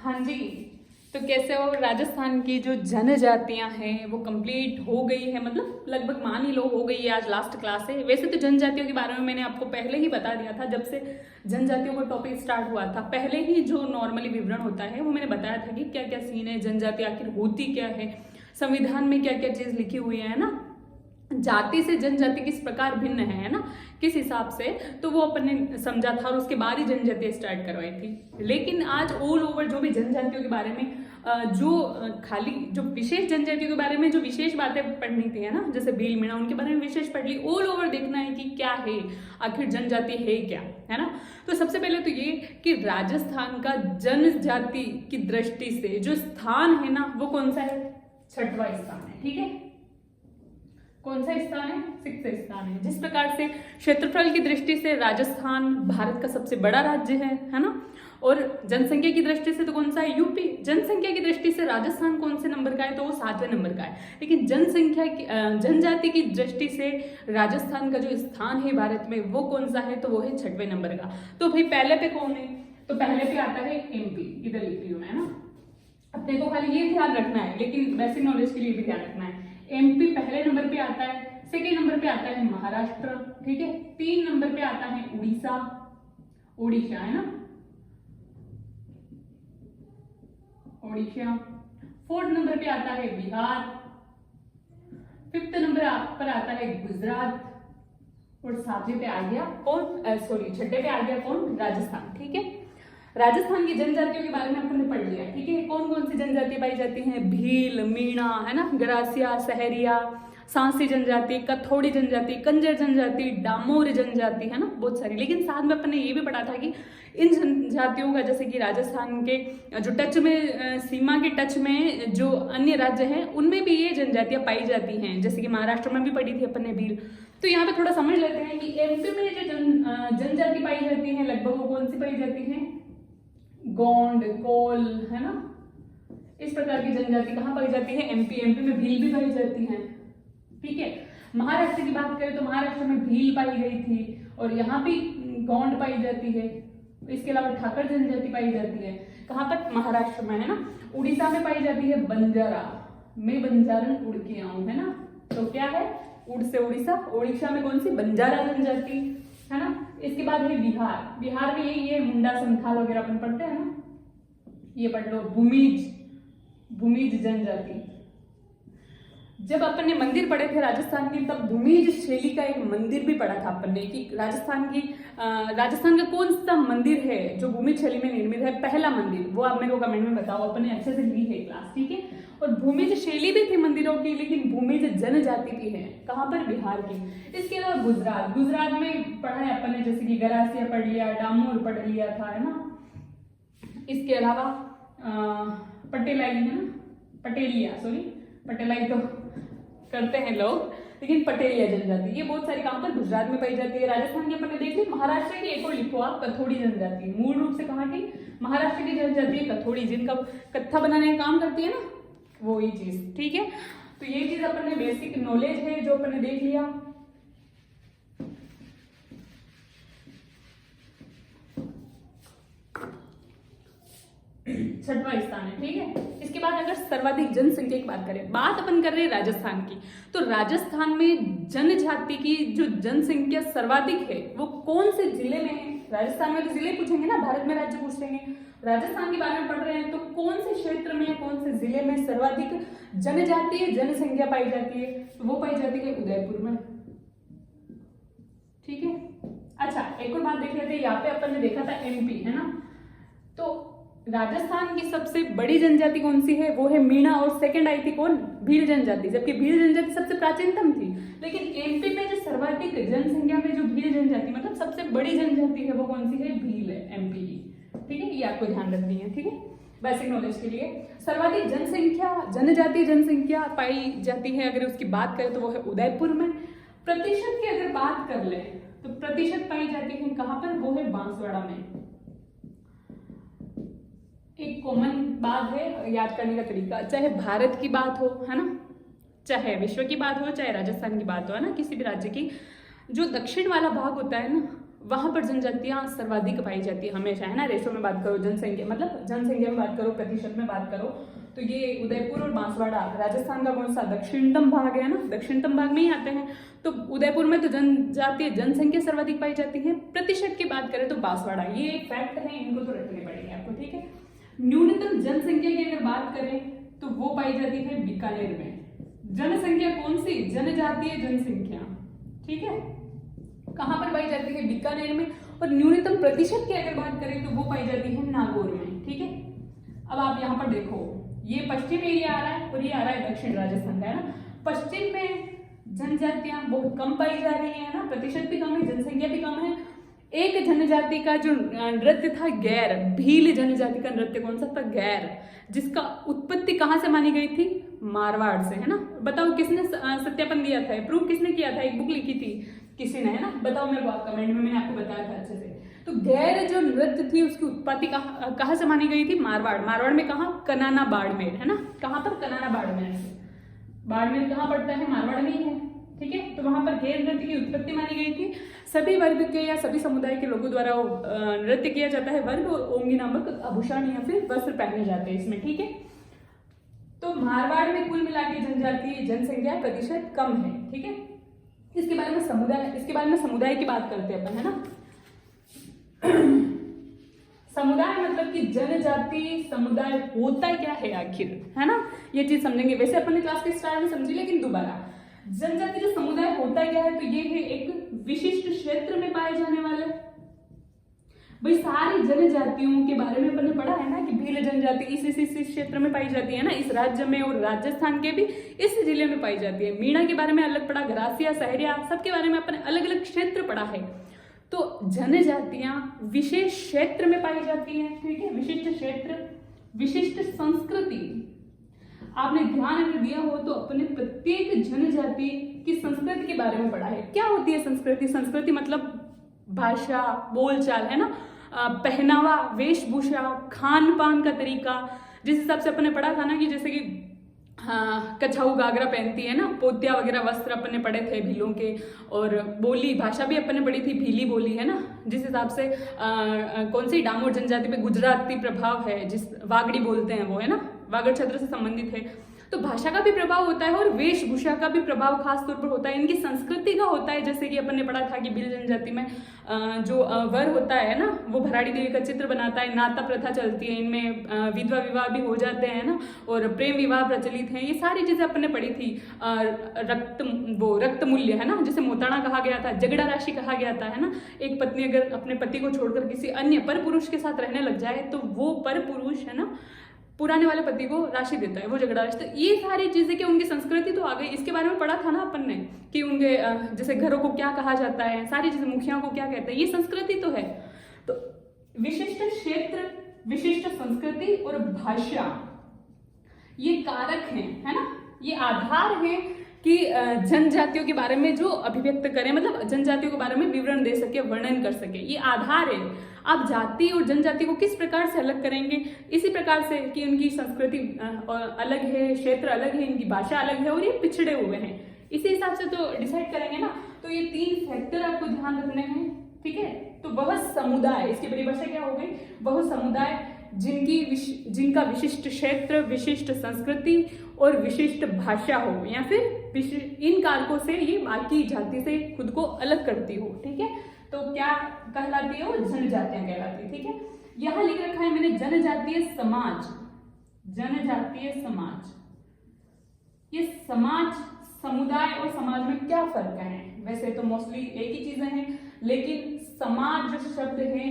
हाँ जी। तो कैसे हो, राजस्थान की जो जनजातियां हैं वो कंप्लीट हो गई है, मतलब लगभग मान ही लो हो गई है। आज लास्ट क्लास है। वैसे तो जनजातियों के बारे में मैंने आपको पहले ही बता दिया था, जब से जनजातियों का टॉपिक स्टार्ट हुआ था। पहले ही जो नॉर्मली विवरण होता है वो मैंने बताया था कि क्या क्या सीन है, जनजाति आखिर होती क्या है, संविधान में क्या क्या चीज लिखी हुई है ना, जाति से जनजाति किस प्रकार भिन्न है ना, किस हिसाब से, तो वो अपन ने समझा था और उसके बाद ही जनजाति स्टार्ट करवाई थी। लेकिन आज ऑल ओवर जो भी जनजातियों के बारे में खाली जो विशेष जनजातियों के बारे में जो विशेष बातें पढ़नी थी है ना, जैसे भील मीणा, उनके बारे में विशेष पढ़ ली। ऑल ओवर देखना है कि क्या है आखिर जनजाति है क्या, है ना। तो सबसे पहले तो ये कि राजस्थान का जनजाति की दृष्टि से जो स्थान है ना वो कौन सा है, 6वां स्थान है। ठीक है, कौन सा स्थान है, 6वां स्थान है। जिस प्रकार से क्षेत्रफल की दृष्टि से राजस्थान भारत का सबसे बड़ा राज्य है ना, और जनसंख्या की दृष्टि से तो कौन सा है, यूपी। जनसंख्या की दृष्टि से राजस्थान कौन से नंबर का है, तो वो 7वें नंबर का है। लेकिन जनसंख्या की जनजाति की दृष्टि से राजस्थान का जो स्थान है भारत में वो कौन सा है, तो वो है 6वें नंबर का। तो भाई पहले पे कौन है, तो पहले पे आता है एमपी। इधर लिख रही हूं मैं ना, अपने को खाली ये ध्यान रखना है, लेकिन बेसिक नॉलेज के लिए भी ध्यान रखना है। एमपी पहले नंबर पे आता है, सेकेंड नंबर पे आता है महाराष्ट्र, ठीक है। 3 नंबर पे आता है उड़ीसा, ओडिशा है ना, ओडिशा। 4th नंबर पे आता है बिहार, 5th नंबर पर आता है गुजरात, और 7वें पे आ गया कौन, सॉरी 6ठे पे आ गया कौन, राजस्थान। ठीक है, राजस्थान की जनजातियों के बारे में आपने पढ़ लिया। ठीक है, कौन कौन सी जनजाति पाई जाती हैं, भील, मीणा है ना, गरासिया, सहरिया, सांसी जनजाति, कथोड़ी जनजाति, कंजर जनजाति, डामोर जनजाति, है ना, बहुत सारी। लेकिन साथ में अपन ने ये भी पढ़ा था कि इन जनजातियों का, जैसे कि राजस्थान के जो टच में, सीमा के टच में जो अन्य राज्य हैं उनमें भी ये जनजातियां पाई जाती हैं, जैसे कि महाराष्ट्र में भी पढ़ी थी अपन ने भील। तो यहाँ पे थोड़ा समझ लेते हैं कि एमपी में जो जनजाति पाई जाती है लगभग वो कौन सी पाई जाती है, गोंड, कोल, है ना, इस प्रकार की जनजाति कहाँ पाई जाती है, एमपी में भील भी पाई जाती है। ठीक है, महाराष्ट्र की बात करें तो महाराष्ट्र में भील पाई गई थी और यहाँ भी गोंड पाई जाती है। इसके अलावा ठाकर जनजाति पाई जाती है, कहाँ पर, महाराष्ट्र में, है ना। उड़ीसा में पाई जाती है बंजारा, मैं बंजारन उड़ के आऊं, है ना। तो क्या है, उड़ से उड़ीसा, ओडिशा में कौन सी, बंजारा जनजाति, है ना। इसके बाद है बिहार, बिहार में यही है मुंडा, संथाल वगैरह अपन पढ़ते हैं ना, ये पढ़ लो। भूमिज जनजाति। जब अपन ने मंदिर पढ़े थे राजस्थान की, तब भूमिज शैली का एक मंदिर भी पढ़ा था अपन ने कि राजस्थान का कौन सा मंदिर है जो भूमिज शैली में निर्मित है, पहला मंदिर, वो आप मेरे को कमेंट में बताओ। अपन ने अच्छे से ली है क्लास, ठीक है। और भूमिज शैली भी थी मंदिरों की, लेकिन भूमिज जनजाति भी है, कहाँ पर, बिहार की। इसके अलावा गुजरात में पढ़ा है अपन ने, जैसे कि गरासिया पढ़ लिया, डामोर पढ़ लिया था, है ना। इसके अलावा पटेलाई, है ना, पटेलाई तो करते हैं लोग, लेकिन पटेलिया जनजाति ये बहुत सारी कहाँ पर, गुजरात में पाई जाती है। राजस्थान की अपन ने देख ली। महाराष्ट्र की एक और लिखो आप, कथोड़ी जनजाति। मूल रूप से कहाँ की, महाराष्ट्र की जनजाति है कथोड़ी, जिनका कत्था बनाने का काम करती है ना, वो ही चीज। ठीक है, तो ये चीज अपन ने बेसिक नॉलेज है जो अपन ने देख लिया। छठवां स्थान है, ठीक है। इसके बाद अगर सर्वाधिक जनसंख्या की बात करें, बात अपन कर रहे हैं राजस्थान की, तो राजस्थान में जनजाति की जो जनसंख्या सर्वाधिक है वो कौन से जिले में है। राजस्थान में तो जिले पूछेंगे ना, भारत में राज्य पूछ लेंगे। राजस्थान के बारे में पढ़ रहे हैं तो कौन से क्षेत्र में, कौन से जिले में सर्वाधिक जनजातीय जनसंख्या पाई जाती है, तो वो पाई जाती है उदयपुर में। ठीक है, अच्छा एक और बात देख लेते हैं। यहाँ पे अपन ने देखा था एमपी, है ना, तो राजस्थान की सबसे बड़ी जनजाति कौन सी है, वो है मीणा, और सेकंड आई थी कौन, भील जनजाति, जबकि भील जनजाति सबसे प्राचीनतम थी। लेकिन एमपी में जो सर्वाधिक जनसंख्या में जो भील जनजाति, मतलब सबसे बड़ी जनजाति है, वो कौन सी है, भील है, एमपी की। ठीक है, ये आपको ध्यान रखनी है। ठीक है, बेसिक नॉलेज के लिए। सर्वाधिक जनसंख्या, जनजातीय जनसंख्या पाई जाती है अगर उसकी बात करें तो वो है उदयपुर में। प्रतिशत की अगर बात कर ले तो प्रतिशत पाई जाती है कहाँ पर, वो है बांसवाड़ा में। एक कॉमन बात है याद करने का तरीका, चाहे भारत की बात हो, है ना, चाहे विश्व की बात हो, चाहे राजस्थान की बात हो, है ना, किसी भी राज्य की, जो दक्षिण वाला भाग होता है ना वहां पर जनजातियां सर्वाधिक पाई जाती है हमेशा, है ना। रेशो में बात करो, जनसंख्या मतलब जनसंख्या में बात करो, प्रतिशत में बात करो, तो ये उदयपुर और बांसवाड़ा राजस्थान का कौन सा दक्षिणतम भाग है ना, दक्षिणतम भाग में ही आते हैं। तो उदयपुर में तो जनजातीय जनसंख्या सर्वाधिक पाई जाती है। प्रतिशत की बात करें तो बांसवाड़ा, ये एक फैक्ट है, इनको तो रखने पड़ेंगे आपको, ठीक है। न्यूनतम जनसंख्या की अगर बात करें तो वो पाई जाती है बीकानेर में। जनसंख्या कौन सी, जनजातीय जनसंख्या, ठीक है, कहां पर पाई जाती है, बीकानेर में। और न्यूनतम प्रतिशत की अगर बात करें तो वो पाई जाती है नागौर में, ठीक है। अब आप यहाँ पर देखो, ये पश्चिम एरिया आ रहा है और ये आ रहा है दक्षिण राजस्थान का, है ना। पश्चिम में जनजातियां बहुत कम पाई जा रही है ना, प्रतिशत भी कम है, जनसंख्या भी कम है। एक जनजाति का जो नृत्य था गैर, भील जनजाति का नृत्य कौन सा था, गैर, जिसका उत्पत्ति कहां से मानी गई थी, मारवाड़ से, है ना। बताओ किसने सत्यापन दिया था, प्रूव किसने किया था, एक बुक लिखी थी किसी ने, है ना। बताओ मेरे को आप कमेंट में, मैंने आपको बताया था अच्छे से। तो गैर जो नृत्य थी उसकी उत्पत्ति कहां से मानी गई थी, मारवाड़। मारवाड़ में कहा, कनाना बाड़मेर, है ना। कहां पर, कनाना बाड़मेर से। बाड़मेर कहां पड़ता है, मारवाड़ में ही है, ठीक है। तो वहां पर गैर नृत्य की उत्पत्ति मानी गई थी। सभी वर्ग के या सभी समुदाय के लोगों द्वारा नृत्य किया जाता है। वर्ग और ओंगी नामक आभूषण या फिर वस्त्र पहने जाते हैं इसमें, ठीक है। तो मारवाड़ में कुल मिला के जनजातीय जनसंख्या प्रतिशत कम है, ठीक है। इसके बारे में समुदाय की बात करते हैं अपन, है ना। समुदाय मतलब कि जनजाति समुदाय होता क्या है आखिर, है ना, ये चीज समझेंगे। वैसे अपन ने क्लास के स्टार्ट में समझी, लेकिन दोबारा, जनजाति जो समुदाय होता क्या है, तो ये है एक विशिष्ट क्षेत्र में पाए जाने वाले, भाई सारी जनजातियों के बारे में अपन ने पढ़ा है ना कि भील जनजाति इस क्षेत्र में पाई जाती है ना, इस राज्य में, और राजस्थान के भी इस जिले में पाई जाती है। मीणा के बारे में अलग पढ़ा, घरासिया, सहरिया, सबके बारे में अपन अलग अलग क्षेत्र पढ़ा है। तो जनजातियां विशेष क्षेत्र में पाई जाती हैं, ठीक है, विशिष्ट क्षेत्र, विशिष्ट संस्कृति। आपने ध्यान अगर दिया हो तो अपने प्रत्येक जनजाति की संस्कृति के बारे में पढ़ा है। क्या होती है संस्कृति, संस्कृति मतलब भाषा, बोलचाल, है ना, पहनावा, वेशभूषा, खान पान का तरीका। जिस हिसाब से अपन ने पढ़ा था ना कि जैसे कि कछाऊ घाघरा पहनती है ना, पोतिया वगैरह वस्त्र अपन ने पढ़े थे भीलों के, और बोली भाषा भी अपन ने पढ़ी थी, भीली बोली, है ना। जिस हिसाब से कौन सी डामोर जनजाति पे गुजराती प्रभाव है, जिस वागड़ी बोलते हैं वो, है ना, वागड़ क्षेत्र से संबंधित है। तो भाषा का भी प्रभाव होता है और वेशभूषा का भी प्रभाव खास तौर पर होता है, इनकी संस्कृति का होता है। जैसे कि अपन ने पढ़ा था कि भील जनजाति में जो वर होता है ना, वो भराड़ी देवी का चित्र बनाता है, नाता प्रथा चलती है, इनमें विधवा विवाह भी हो जाते हैं ना, और प्रेम विवाह प्रचलित है। ये सारी चीजें अपन ने पढ़ी थी। रक्त मूल्य, है ना, जिसे मोताणा कहा गया था, झगड़ा राशि कहा गया था, है ना। एक पत्नी अगर अपने पति को छोड़कर किसी अन्य पर पुरुष के साथ रहने लग जाए तो वो पर पुरुष, है ना, पुराने वाले पति को राशि देता है, वो झगड़ा राशि। तो ये सारी चीजें कि उनकी संस्कृति तो आ गई, इसके बारे में पढ़ा था ना अपन ने कि उनके जैसे घरों को क्या कहा जाता है, सारी चीजें, मुखियाओं को क्या कहते हैं, ये संस्कृति तो है। तो विशिष्ट क्षेत्र, विशिष्ट संस्कृति और भाषा, ये कारक हैं, है ना, ये आधार है कि जनजातियों के बारे में जो अभिव्यक्त करें, मतलब जनजातियों के बारे में विवरण दे सके, वर्णन कर सके, ये आधार है। आप जाति और जनजाति को किस प्रकार से अलग करेंगे, इसी प्रकार से कि उनकी संस्कृति अलग है, क्षेत्र अलग है, इनकी भाषा अलग है और ये पिछड़े हुए हैं, इसी हिसाब से तो डिसाइड करेंगे ना। तो ये 3 फैक्टर आपको ध्यान रखने हैं, ठीक है। तो वह समुदाय, इसकी परिभाषा क्या हो गई, वह समुदाय जिनका विशिष्ट क्षेत्र, विशिष्ट संस्कृति और विशिष्ट भाषा हो, या फिर इन कारकों से ये बाकी जाति से खुद को अलग करती हो, ठीक है। तो क्या कहलाती है वो, जनजातियां कहलाती है, ठीक है। यहां लिख रखा है मैंने जनजातीय समाज, जनजातीय समाज। ये समाज, समुदाय और समाज में क्या फर्क है, वैसे तो मोस्टली एक ही चीजें हैं, लेकिन समाज जो शब्द है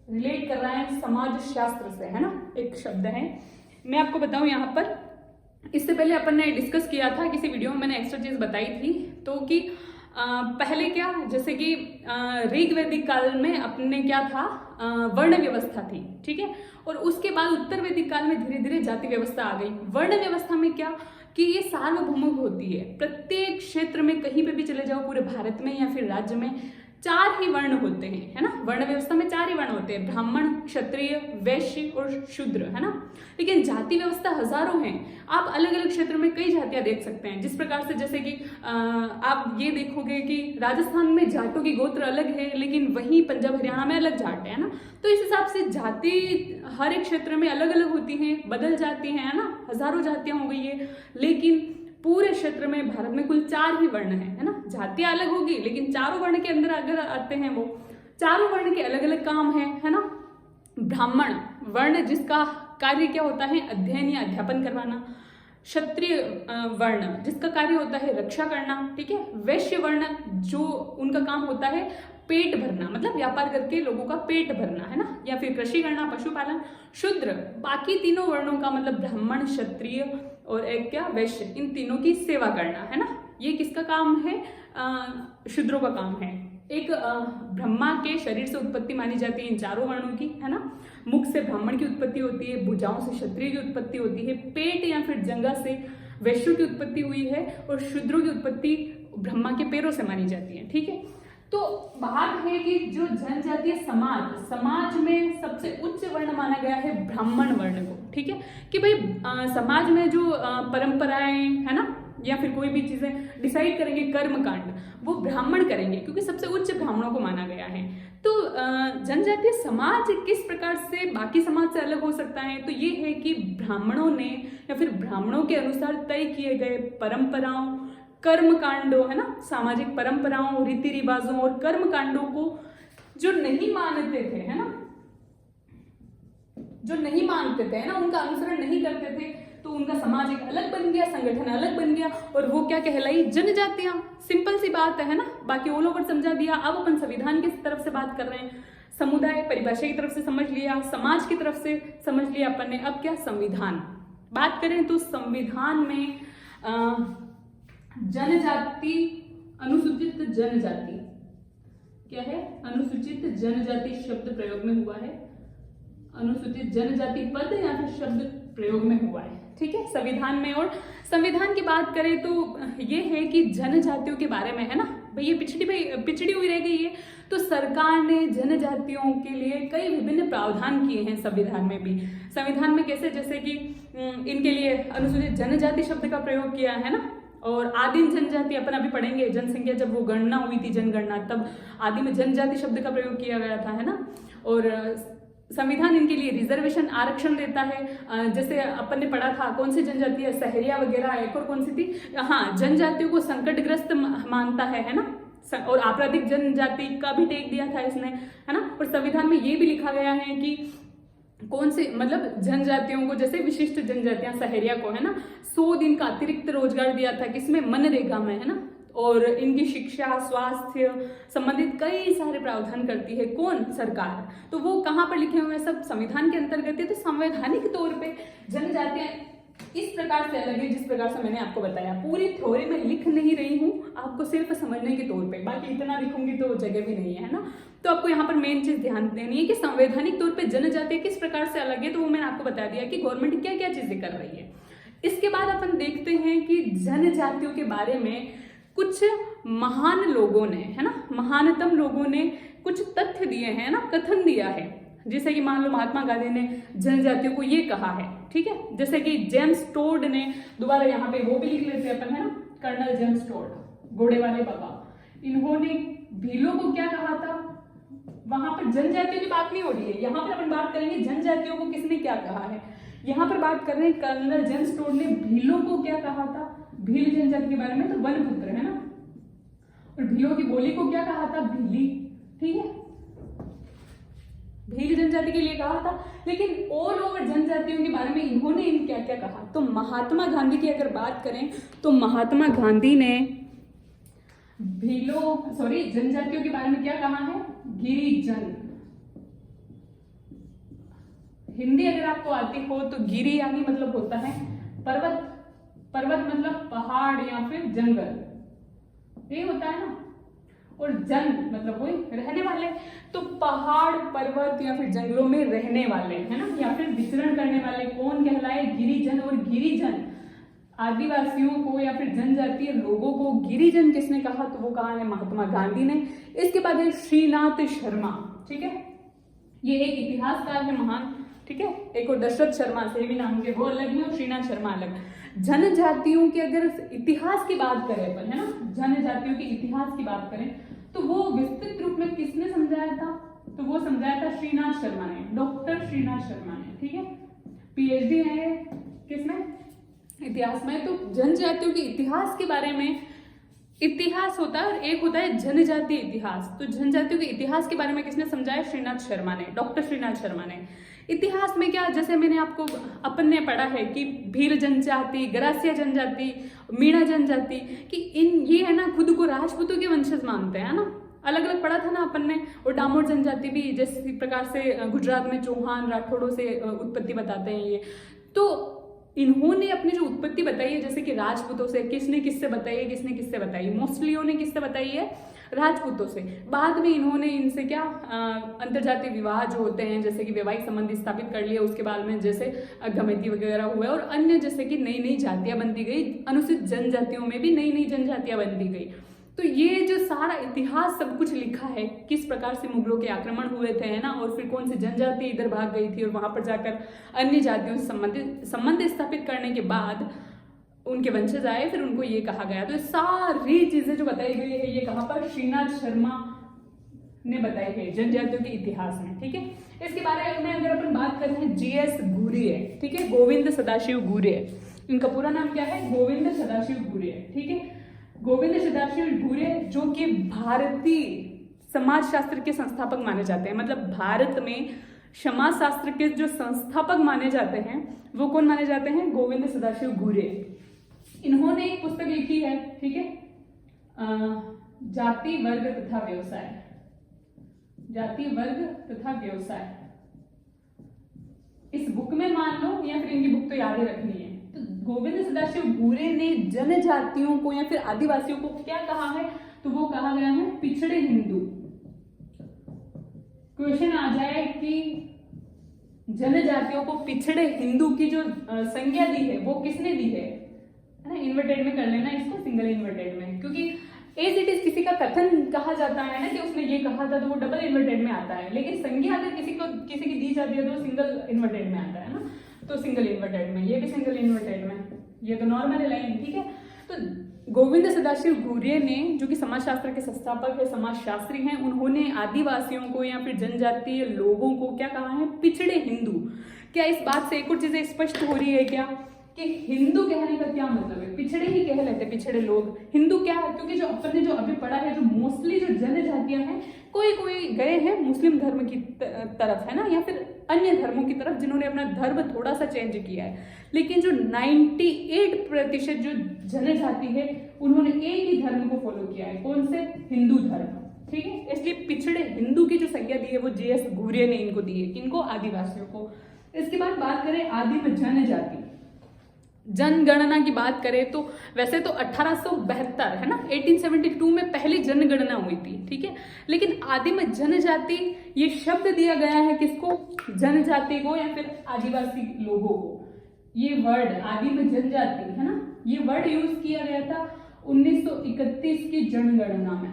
रिलेट कर रहा है समाज शास्त्र से, है ना, एक शब्द है। मैं आपको बताऊं यहाँ पर, इससे पहले अपन ने डिस्कस किया था किसी वीडियो में, मैंने एक्स्ट्रा चीज बताई थी, तो कि पहले क्या, जैसे कि ऋग्वैदिक काल में अपने क्या था, वर्ण व्यवस्था थी, ठीक है। और उसके बाद उत्तर वैदिक काल में धीरे धीरे जाति व्यवस्था आ गई। वर्ण व्यवस्था में क्या कि ये सार्वभौमिक होती है, प्रत्येक क्षेत्र में कहीं पे भी चले जाओ पूरे भारत में या फिर राज्य में, 4 ही वर्ण होते हैं, है ना। वर्ण व्यवस्था में 4 ही वर्ण होते हैं, ब्राह्मण, क्षत्रिय, वैश्य और शूद्र, है ना। लेकिन जाति व्यवस्था हजारों हैं। आप अलग अलग क्षेत्र में कई जातियां देख सकते हैं, जिस प्रकार से जैसे कि आप ये देखोगे कि राजस्थान में जाटों की गोत्र अलग है, लेकिन वहीं पंजाब हरियाणा में अलग जाट है ना। तो इस हिसाब से जाति हर एक क्षेत्र में अलग अलग होती हैं, बदल जाती हैं, है ना। हजारों जातियां हो गई है, लेकिन पूरे क्षेत्र में भारत में कुल 4 ही वर्ण है ना। जातियां अलग होगी, लेकिन चारों वर्ण के अंदर अगर आते हैं, वो चारों वर्ण के अलग अलग काम है ना। ब्राह्मण वर्ण जिसका कार्य क्या होता है, अध्ययन या अध्यापन करवाना। क्षत्रिय वर्ण जिसका कार्य होता है रक्षा करना, ठीक है। वैश्य वर्ण जो उनका काम होता है पेट भरना, मतलब व्यापार करके लोगों का पेट भरना, है ना, या फिर कृषि करना, पशुपालन। शूद्र बाकी तीनों वर्णों का मतलब ब्राह्मण, क्षत्रिय और एक क्या, वैश्य, इन तीनों की सेवा करना, है ना। ये किसका काम है, शूद्रों का काम है। एक ब्रह्मा के शरीर से उत्पत्ति मानी जाती है इन चारों वर्णों की, है ना। मुख से ब्राह्मण की उत्पत्ति होती है, भुजाओं से क्षत्रिय की उत्पत्ति होती है, पेट या फिर जंघा से वैश्यों की उत्पत्ति हुई है, और शूद्रों की उत्पत्ति ब्रह्मा के पैरों से मानी जाती है, ठीक है। तो बात है कि जो जनजातीय समाज में सबसे उच्च वर्ण माना गया है ब्राह्मण वर्ण को, ठीक है। कि भाई समाज में जो परंपराएं, है ना, या फिर कोई भी चीजें डिसाइड करेंगे, कर्म कांड, वो ब्राह्मण करेंगे, क्योंकि सबसे उच्च ब्राह्मणों को माना गया है। तो जनजातीय समाज किस प्रकार से बाकी समाज से अलग हो सकता है, तो ये है कि ब्राह्मणों ने या फिर ब्राह्मणों के अनुसार तय किए गए परंपराओं, कर्म कांडों, है ना, सामाजिक परंपराओं, रीति रिवाजों और कर्म कांडों को जो नहीं मानते थे, है ना, जो नहीं मानते थे, है ना, उनका अनुसरण नहीं करते थे, तो उनका समाज एक अलग बन गया, संगठन अलग बन गया, और वो क्या कहलाई, जनजातियां। सिंपल सी बात है ना, बाकी ऑल ओवर समझा दिया। अब अपन संविधान की तरफ से बात कर रहे हैं। समुदाय परिभाषा की तरफ से समझ लिया, समाज की तरफ से समझ लिया अपन ने, अब क्या संविधान बात करें तो संविधान में जनजाति, अनुसूचित जनजाति क्या है, अनुसूचित जनजाति शब्द प्रयोग में हुआ है, अनुसूचित जनजाति पद या फिर शब्द प्रयोग में हुआ है, ठीक है, संविधान में। और संविधान की बात करें तो ये है कि जनजातियों के बारे में, है ना, भाई ये पिछड़ी हुई रह गई है, तो सरकार ने जनजातियों के लिए कई विभिन्न प्रावधान किए हैं संविधान में भी। संविधान में कैसे, जैसे कि इनके लिए अनुसूचित जनजाति शब्द का प्रयोग किया है ना, और आदिम जनजाति अपन अभी पढ़ेंगे, जनसंख्या जब वो गणना हुई थी, जनगणना, तब आदिम जनजाति शब्द का प्रयोग किया गया था, है ना। और संविधान इनके लिए रिजर्वेशन, आरक्षण देता है। जैसे अपन ने पढ़ा था, कौन सी जनजाति है, सहरिया वगैरह, एक और कौन सी थी, हाँ, जनजातियों को संकटग्रस्त मानता है ना, और आपराधिक जनजाति का भी टेक दिया था इसने, है ना। और संविधान में ये भी लिखा गया है कि कौन से, मतलब जनजातियों को, जैसे विशिष्ट जनजातियां सहरिया को, है ना, 100 दिन का अतिरिक्त रोजगार दिया था, किसमें, मनरेगा में, है ना। और इनकी शिक्षा, स्वास्थ्य संबंधित कई सारे प्रावधान करती है कौन, सरकार। तो वो कहाँ पर लिखे हुए हैं, सब संविधान के अंतर्गत है। तो संवैधानिक तौर पे जनजातियां इस प्रकार से अलग है, जिस प्रकार से मैंने आपको बताया। पूरी थ्योरी में लिख नहीं रही हूँ, आपको सिर्फ समझने के तौर पे, बाकी इतना लिखूंगी तो जगह भी नहीं है ना। तो आपको यहाँ पर मेन चीज ध्यान देनी है कि संवैधानिक तौर पे जनजातियां किस प्रकार से अलग है, तो वो मैंने आपको बता दिया कि गवर्नमेंट क्या क्या चीजें कर रही है। इसके बाद अपन देखते हैं कि जनजातियों के बारे में कुछ महान लोगों ने, है ना, महानतम लोगों ने कुछ तथ्य दिए हैं ना, कथन दिया है। जैसे कि मान लो महात्मा गांधी ने जनजातियों को ये कहा है, ठीक है। जैसे कि जेम्स टोड ने, दोबारा यहाँ पे वो भी लिख लेते हैं अपन, है ना, कर्नल जेम्स टोड, घोड़े वाले बाबा, इन्होंने भीलों को क्या कहा था। वहां पर जनजातियों की बात नहीं हो रही है, यहाँ पर अपन बात करेंगे जनजातियों को किसने क्या कहा है। यहाँ पर बात कर रहे हैं कर्नल जेम्स टोड ने भीलों को क्या कहा था, भील जनजाति के बारे में, तो वनपुत्र, है ना। और भीलों की बोली को क्या कहा था, भीली, ठीक है, भील जनजाति के लिए कहा था। लेकिन ऑल ओवर जनजातियों के बारे में इन्होंने इन क्या क्या कहा। तो महात्मा गांधी की अगर बात करें तो महात्मा गांधी ने जनजातियों के बारे में क्या कहा है, गिरिजन। हिंदी अगर आपको आती हो तो गिरी यानी मतलब होता है पर्वत, पर्वत मतलब पहाड़ या फिर जंगल, ये होता है ना। और जन मतलब वही रहने वाले, तो पहाड़, पर्वत या फिर जंगलों में रहने वाले, है ना, या फिर विचरण करने वाले कौन कहलाए, गिरिजन। और गिरिजन आदिवासियों को या फिर जनजातीय लोगों को गिरिजन किसने कहा, तो वो कहा है महात्मा गांधी ने। इसके बाद है श्रीनाथ शर्मा, ठीक है, ये एक इतिहासकार है महान, ठीक है। एक और दशरथ शर्मा से भी नाम के, वो अलग है, और श्रीनाथ शर्मा अलग। जनजातियों के अगर इतिहास की बात करें अपन, है ना, जनजातियों के इतिहास की बात करें तो वो विस्तृत रूप में किसने समझाया था? तो वो समझाया था श्रीनाथ शर्मा ने, डॉक्टर श्रीनाथ शर्मा ने, ठीक है। पीएचडी है किसमें? इतिहास में। तो जनजातियों के इतिहास के बारे में, इतिहास होता है और एक होता है जनजातीय इतिहास। तो जनजातियों के इतिहास के बारे में किसने समझाया? श्रीनाथ शर्मा ने, डॉक्टर श्रीनाथ शर्मा ने। इतिहास में क्या, जैसे मैंने आपको, अपन ने पढ़ा है कि भील जनजाति, गरासिया जनजाति, मीणा जनजाति, कि इन ये है ना खुद को राजपूतों के वंशज मानते हैं ना, अलग अलग पढ़ा था ना अपन ने। और डामोर जनजाति भी जिस प्रकार से गुजरात में चौहान राठौड़ों से उत्पत्ति बताते हैं ये, तो इन्होंने अपनी जो उत्पत्ति बताई है, जैसे कि राजपूतों से, किसने किससे बताई है, किसने किससे बताई है? मोस्टली ने किससे बताई है? राजपूतों से। बाद में इन्होंने इनसे क्या अंतरजातीय विवाह जो होते हैं, जैसे कि वैवाहिक संबंध स्थापित कर लिए, उसके बाद में जैसे गमेती वगैरह हुए, और अन्य जैसे कि नई नई जातियां बनती गई, अनुसूचित जनजातियों में भी नई नई जनजातियां बनती गई। तो ये जो सारा इतिहास सब कुछ लिखा है, किस प्रकार से मुगलों के आक्रमण हुए थे, है ना, और फिर कौन सी जनजाति इधर भाग गई थी और वहां पर जाकर अन्य जातियों से संबंध स्थापित करने के बाद उनके वंशज आए, फिर उनको ये कहा गया। तो ये सारी चीजें जो बताई गई है, ये कहाँ पर? श्रीनाथ शर्मा ने बताई है जनजातियों के इतिहास में, ठीक है। इसके बारे में अगर अपन बात करते हैं, जीएस घुरिये, ठीक है, गोविंद सदाशिव घुरिये, इनका पूरा नाम क्या है? गोविंद सदाशिव घुरिये, ठीक है। गोविंद सदाशिव घुरिये जो कि भारतीय समाजशास्त्र के संस्थापक माने जाते हैं, मतलब भारत में समाजशास्त्र के जो संस्थापक माने जाते हैं वो कौन माने जाते हैं? गोविंद सदाशिव घुरिये। इन्होंने एक पुस्तक लिखी है, ठीक है, जाति वर्ग तथा व्यवसाय, जाति वर्ग तथा व्यवसाय। इस बुक में मान लो, या फिर इनकी बुक तो याद ही रखनी है। तो गोविंद सदाशिव घुरिये ने जनजातियों को या फिर आदिवासियों को क्या कहा है? तो वो कहा गया है पिछड़े हिंदू। क्वेश्चन आ जाए कि जनजातियों को पिछड़े हिंदू की जो संज्ञा दी है वो किसने दी है ना, इन्वर्टेड में कर लेना इसको, सिंगल इन्वर्टेड में, क्योंकि एज इट इज किसी का कथन कहा जाता है ना कि उसने ये कहा था, तो वो डबल इन्वर्टेड में आता है। लेकिन संज्ञा अगर किसी की दी जाती है तो सिंगल इन्वर्टेड में आता है ना, तो सिंगल इन्वर्टेड में, ये भी सिंगल इन्वर्टेड में, ये तो नॉर्मल है लाइन, ठीक है। तो गोविंद सदाशिव घुरिये ने, जो कि समाजशास्त्र के संस्थापक है, समाजशास्त्री हैं, उन्होंने आदिवासियों को या फिर जनजातीय लोगों को क्या कहा है? पिछड़े हिंदू। क्या इस बात से एक और चीजें स्पष्ट हो रही है क्या कि हिंदू कहने का क्या मतलब है? पिछड़े ही कह लेते, पिछड़े लोग। हिंदू क्या है? क्योंकि जो अपन ने जो अभी पढ़ा है, जो मोस्टली जो जनजातियां हैं, कोई कोई गए हैं मुस्लिम धर्म की तरफ, है ना, या फिर अन्य धर्मों की तरफ, जिन्होंने अपना धर्म थोड़ा सा चेंज किया है। लेकिन जो 98% जो जनजाति है, उन्होंने एक ही धर्म को फॉलो किया है। कौन से? हिंदू धर्म, ठीक है। इसलिए पिछड़े हिंदू की जो संज्ञा दी है वो जीएस घुरिये ने इनको दी है, किनको? आदिवासियों को। इसके बाद बात करें आदिम जनजाति, जनगणना की बात करें तो वैसे तो 1872 है ना, 1872 में पहली जनगणना हुई थी, ठीक है। लेकिन आदिम जनजाति ये शब्द दिया गया है किसको? जनजाति को या फिर आदिवासी लोगों को। ये वर्ड आदिम जनजाति है ना, ये वर्ड यूज किया गया था 1931 की जनगणना में,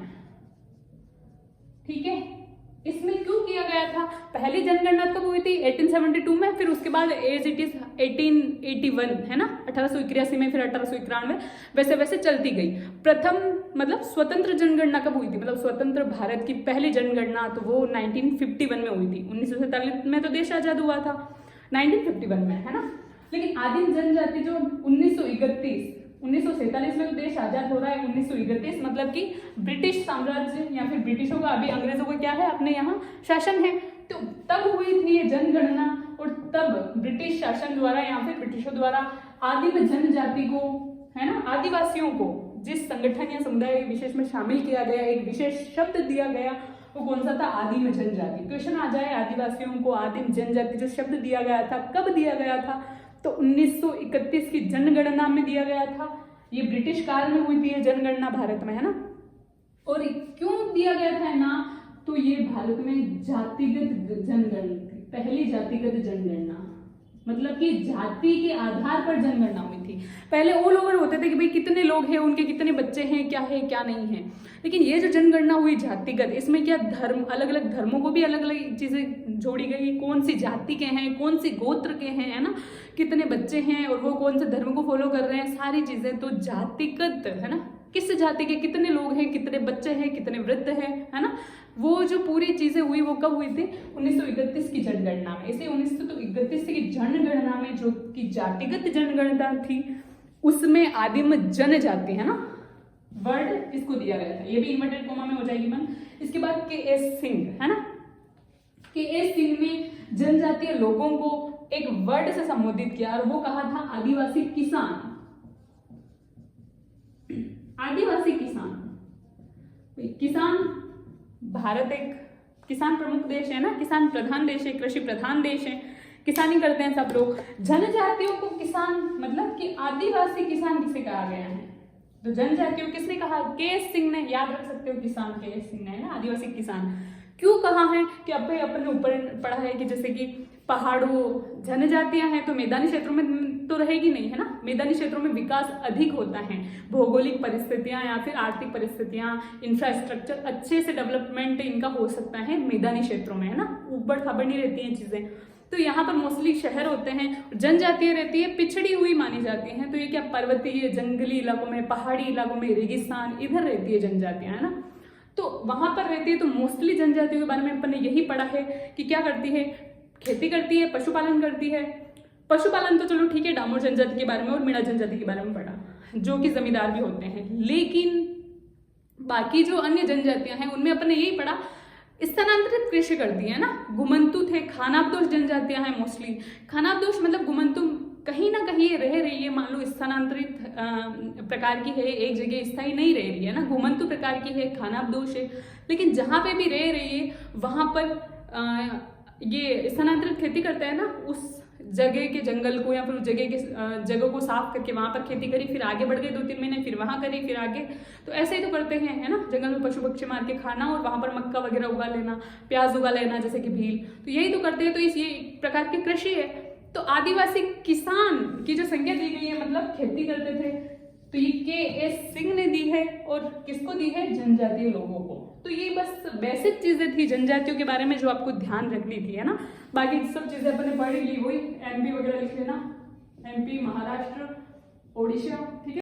ठीक है। इसमें क्यों किया गया था? पहली जनगणना कब हुई थी? 1872 में, फिर उसके बाद एज इट इज 1881 है ना, 1881 में, फिर 1891, वैसे वैसे चलती गई। प्रथम मतलब स्वतंत्र जनगणना कब हुई थी? मतलब स्वतंत्र भारत की पहली जनगणना तो वो 1951 में हुई थी। 1947 में तो देश आजाद हुआ था, 1951 में, है ना। लेकिन आदिम जनजाति जो 1947 में तो देश आजाद हो रहा है, 1931 मतलब कि ब्रिटिश साम्राज्य या फिर ब्रिटिशों का, अभी अंग्रेजों का क्या है, अपने यहाँ शासन है, तो तब हुई थी ये जनगणना। और तब ब्रिटिश शासन द्वारा या फिर ब्रिटिशों द्वारा आदिम जनजाति को, है ना, आदिवासियों को जिस संगठन या समुदाय विशेष में शामिल किया गया, एक विशेष शब्द दिया गया, वो कौन सा था? आदिम जनजाति। क्वेश्चन आ जाए आदिवासियों को आदिम जनजाति जो शब्द दिया गया था, कब दिया गया था? तो 1931 की जनगणना में दिया गया था। ये ब्रिटिश काल में हुई थी ये जनगणना भारत में, है ना। और क्यों दिया गया था ना? तो ये भारत में जातिगत जनगणना, पहली जातिगत जनगणना, मतलब कि जाति के आधार पर जनगणना हुई थी। पहले ऑल ओवर होते थे कि भाई कितने लोग हैं, उनके कितने बच्चे हैं, क्या नहीं है। लेकिन ये जो जनगणना हुई जातिगत, इसमें क्या धर्म, अलग अलग धर्मों को भी अलग अलग चीजें जोड़ी गई, कौन सी जाति के हैं, कौन सी गोत्र के हैं, है ना, कितने बच्चे हैं और वो कौन से धर्म को फॉलो कर रहे हैं, सारी चीजें। तो जातिगत, है ना, किस जाति के कितने लोग हैं, कितने बच्चे हैं, कितने वृद्ध हैं, है ना, वो जो पूरी चीजें हुई वो कब हुई थी? 1931 की जनगणना में। इसे 1931 की जनगणना में, जो कि जातिगत जनगणना थी, उसमें आदिम जनजाति, है ना, वर्ड इसको दिया गया था। ये भी इन्वर्टेड कोमा में हो जाएगी मन। इसके बाद के.एस. सिंह, है ना, के.एस. सिंह ने जनजातीय लोगों को एक वर्ड से संबोधित किया और वो कहा था आदिवासी किसान। आदिवासी किसान, किसान, भारत एक किसान प्रमुख देश है ना, किसान प्रधान देश है, कृषि प्रधान देश है, किसानी करते हैं सब लोग। जनजातियों को किसान, मतलब कि आदिवासी किसान किसे कहा गया है? तो जनजातियों किसने कहा? के.एस. सिंह ने। याद रख सकते हो किसान, के.एस. सिंह ने, ना, आदिवासी किसान। क्यों कहा है कि अपने ऊपर पढ़ा है कि जैसे कि पहाड़ों जनजातियां हैं तो मैदानी क्षेत्रों में तो रहेगी नहीं, है ना, मैदानी क्षेत्रों में विकास अधिक होता है, भौगोलिक परिस्थितियां या फिर आर्थिक परिस्थितियां, इंफ्रास्ट्रक्चर अच्छे से डेवलपमेंट इनका हो सकता है मैदानी क्षेत्रों में, है ना, ऊबड़ खाबड़ नहीं रहती हैं चीजें। तो यहाँ पर मोस्टली शहर होते हैं, जनजातियां रहती है पिछड़ी हुई मानी जाती हैं। तो ये क्या पर्वतीय जंगली इलाकों में, पहाड़ी इलाकों में, रेगिस्तान, इधर रहती है जनजातियां, है ना, तो वहां पर रहती है। तो मोस्टली जनजातियों के बारे में अपन ने यही पढ़ा है कि क्या करती है, खेती करती है, पशुपालन करती है। पशुपालन तो चलो ठीक है, डामोर जनजाति के बारे में और मीणा जनजाति के बारे में पढ़ा, जो कि जमींदार भी होते हैं। लेकिन बाकी जो अन्य जनजातियां हैं उनमें अपन ने यही पढ़ा, स्थानांतरित कृषि करती है ना, घुमंतु थे, खानाबदोश जनजातियां हैं मोस्टली। खानाबदोश मतलब घुमंतु, कहीं ना कहीं रह रही है, मान लो स्थानांतरित प्रकार की है, एक जगह स्थायी नहीं रह रही है ना, घुमंतु प्रकार की है, खानाबदोश है। लेकिन जहां पे भी रह रही है वहां पर ये स्थानांतरित खेती करता है ना, उस जगह के जंगल को या फिर उस जगह के जगह को साफ करके वहां पर खेती करी, फिर आगे बढ़ गए 2-3 महीने, फिर वहां करी, फिर आगे। तो ऐसे ही तो करते हैं, है ना, जंगल में पशु पक्षी मार के खाना और वहां पर मक्का वगैरह उगा लेना, प्याज उगा लेना, जैसे कि भील, तो यही तो करते हैं। तो इस ये एक प्रकार की कृषि है। तो आदिवासी किसान की जो संज्ञा दी गई है, मतलब खेती करते थे, तो ये के.एस. सिंह ने दी है। और किसको दी है? जनजातीय लोगों को। तो ये बस बेसिक चीजें थी जनजातियों के बारे में जो आपको ध्यान रखनी थी, है ना। बाकी सब चीजें अपन ने पढ़ ली, वही MP वगैरह लिख लेना, MP, महाराष्ट्र, ओडिशा, ठीक है।